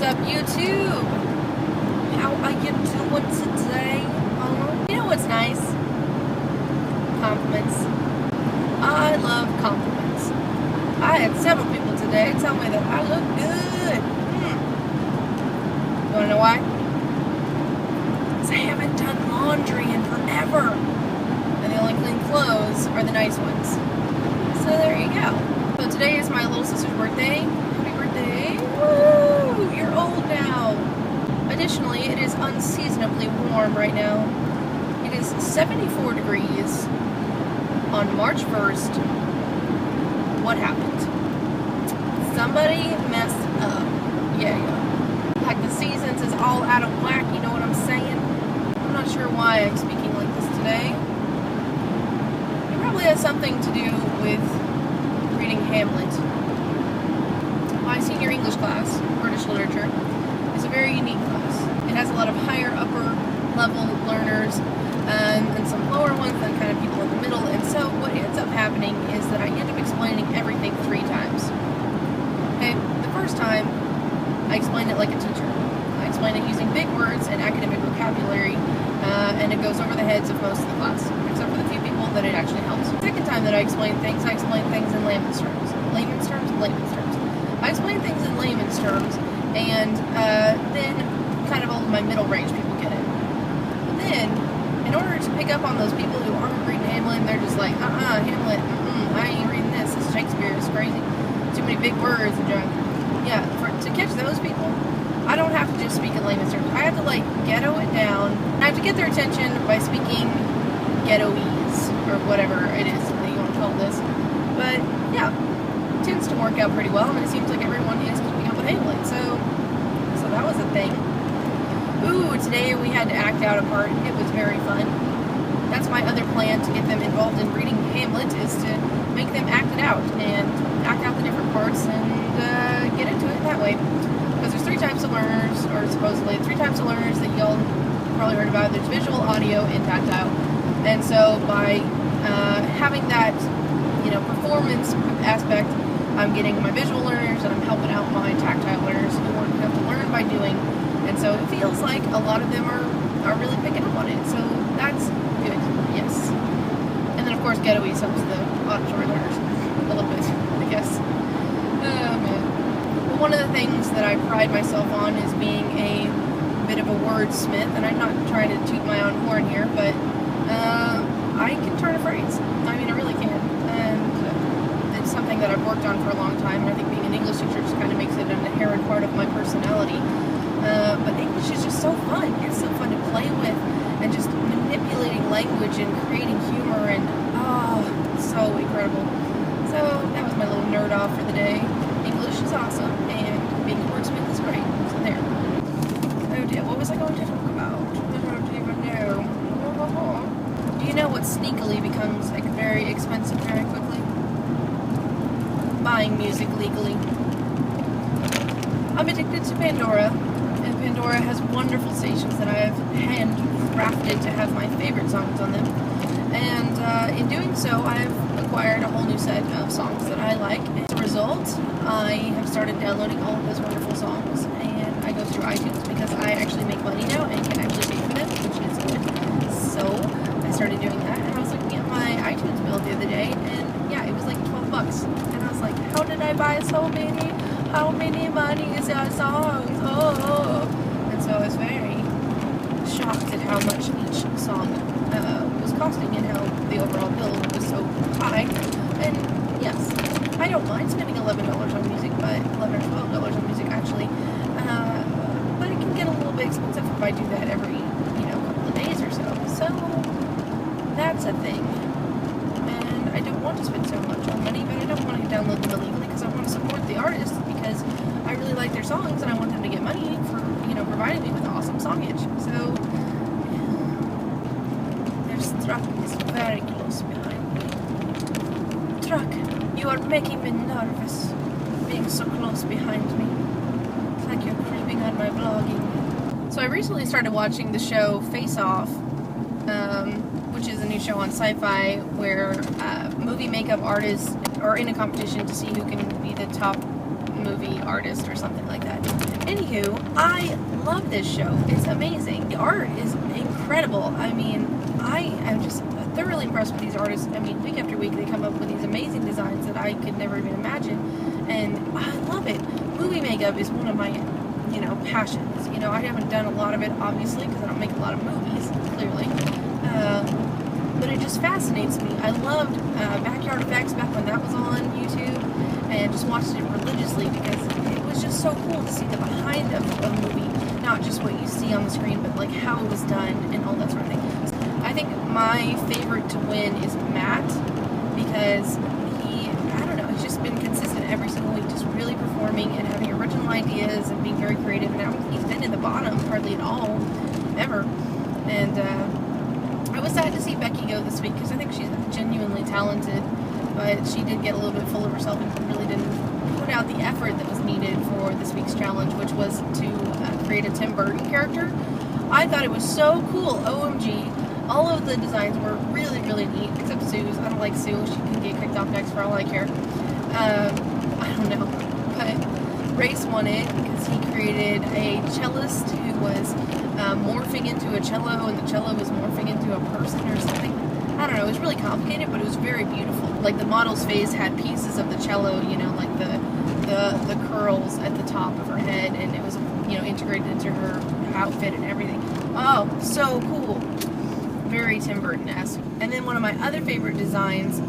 What's up, YouTube? How are you doing today? You know what's nice? Compliments. I love compliments. I had several people today tell me that I look good. You wanna know why? Because I haven't done laundry in forever. And the only clean clothes are the nice ones. So there you go. So today is my little sister's birthday. Happy birthday. Woo! You're old now. Additionally, it is unseasonably warm right now. It is 74 degrees on March 1st. What happened? Somebody messed up. Yeah. Like the seasons is all out of whack, you know what I'm saying? I'm not sure why I'm speaking like this today. It probably has something to do with reading Hamlet. My senior English class, British literature, is a very unique class. It has a lot of higher, upper level learners and some lower ones and kind of people in the middle. And so what ends up happening is that I end up explaining everything 3 times. Okay, the first time I explained it like a teacher. I explained it using big words and academic vocabulary, and it goes over the heads of most of the class, except for the few people that it actually helps. The second time that I explain things in layman's terms. Layman's terms? Layman's terms. I explain things in layman's terms, and then kind of all of my middle range people get it. But then, in order to pick up on those people who aren't reading Hamlet, they're just like, Hamlet, I ain't reading this. This Shakespeare is crazy. Too many big words and junk. Yeah, to catch those people, I don't have to just speak in layman's terms. I have to ghetto it down. I have to get their attention by speaking ghettoese, or whatever it is that you want to call this. But yeah, it tends to work out pretty well, and it seems like everyone is keeping up with Hamlet. So that was a thing. Ooh, today we had to act out a part. It was very fun. That's my other plan to get them involved in reading Hamlet, is to make them act it out and act out the different parts and get into it that way. Because there's 3 types of learners, or supposedly 3 types of learners that y'all probably heard about. There's visual, audio, and tactile. And so by having that, performance aspect, I'm getting my visual learners and I'm helping out my tactile learners who have to learn by doing. And so it feels like a lot of them are really picking up on it. So that's good, yes. And then of course ghettoese helps the auditory learners a little bit, I guess. Oh man. Well, one of the things that I pride myself on is being a bit of a wordsmith, and I'm not trying to toot my own horn here, but I can turn a phrase. I mean, I really can. And it's something that I've worked on for a long time, and I think being an English teacher just kind of makes it an inherent part of my personality. But English is just so fun. It's so fun to play with, and just manipulating language and creating humor, and so incredible. So that was my little nerd off for the day. English is awesome, and being a wordsmith is great. So there. Oh dear, what was I going to talk about? I don't even know. Do you know what sneakily becomes very expensive very quickly? Buying music legally. I'm addicted to Pandora, and Pandora has wonderful stations that I have handcrafted to have my favorite songs on them. And in doing so, I have acquired a whole new set of songs that I like. As a result, I have started downloading all of those wonderful songs, and I go through iTunes because I actually make money now and can actually pay for them, which is good. So I started doing that, and I was looking at my iTunes bill the other day, and yeah, it was like $12. And I was like, how did I buy so many? How many money is our songs? And so I was very shocked at how much each song was costing and how the overall bill was so high. And yes, I don't mind spending $11 on music, but $11 or $12 on music actually. But it can get a little bit expensive if I do that every couple of days or so. So that's a thing. And I don't want to spend so much on money, but I don't want to download them illegally because I want to support the artists, because I really like their songs and I want them to get money for, providing me with awesome songage. So, there's truck is very close behind me. Truck, you are making me nervous, being so close behind me. It's like you're creeping on my vlogging. So I recently started watching the show Face Off, which is a new show on Sci-Fi where movie makeup artists are in a competition to see who can be the top movie artist or something like that. Anywho, I love this show. It's amazing. The art is incredible. I mean, I am just thoroughly impressed with these artists. I mean, week after week they come up with these amazing designs that I could never even imagine, and I love it. Movie makeup is one of my, passions. I haven't done a lot of it, obviously, because I don't make a lot of movies, clearly. But it just fascinates me. I loved Backyard Effects back when that was on YouTube, and just watched it religiously because it was just so cool to see the behind of a movie, not just what you see on the screen, but like how it was done and all that sort of thing. I think my favorite to win is Matt, because he's just been consistent every single week, just really performing and having original ideas and being very creative. And he's been in the bottom hardly at all, ever. And I was sad to see Becky go this week because I think she's genuinely talented, but she did get a little bit full of herself and really didn't put out the effort that was needed for this week's challenge, which was to create a Tim Burton character. I thought it was so cool. OMG. All of the designs were really, really neat, except Sue's. I don't like Sue. She can get kicked off next for all I care. I don't know. But Race won it because he created a cellist who was morphing into a cello, and the cello was morphing into a person or something. I don't know. It was really complicated, but it was very beautiful. Like the model's face had pieces of the cello, like the curls at the top of her head, and it was, integrated into her outfit and everything. Oh, so cool. Very Tim Burton-esque. And then one of my other favorite designs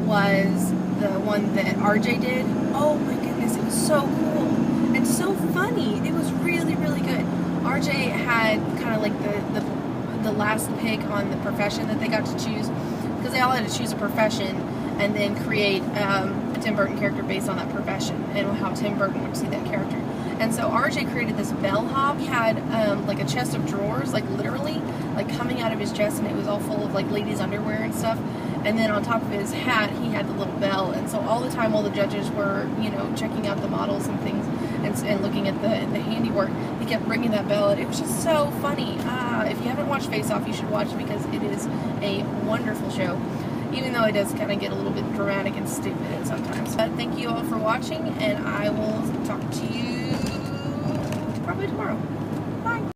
was the one that RJ did. Oh my goodness, it was so cool and so funny. It was really, really good. RJ had kind of like the last pick on the profession that they got to choose, because they all had to choose a profession and then create a Tim Burton character based on that profession and how Tim Burton would see that character. And so RJ created this bellhop. He had like a chest of drawers, like literally, like coming out of his chest, and it was all full of like ladies' underwear and stuff. And then on top of his hat, he had the little bell. And so all the time, while the judges were, checking out the models and things and looking at the handiwork, he kept ringing that bell, and it was just so funny. If you haven't watched Face Off, you should watch it because it is a wonderful show, even though it does kind of get a little bit dramatic and stupid sometimes. But thank you all for watching, and I will talk to you probably tomorrow.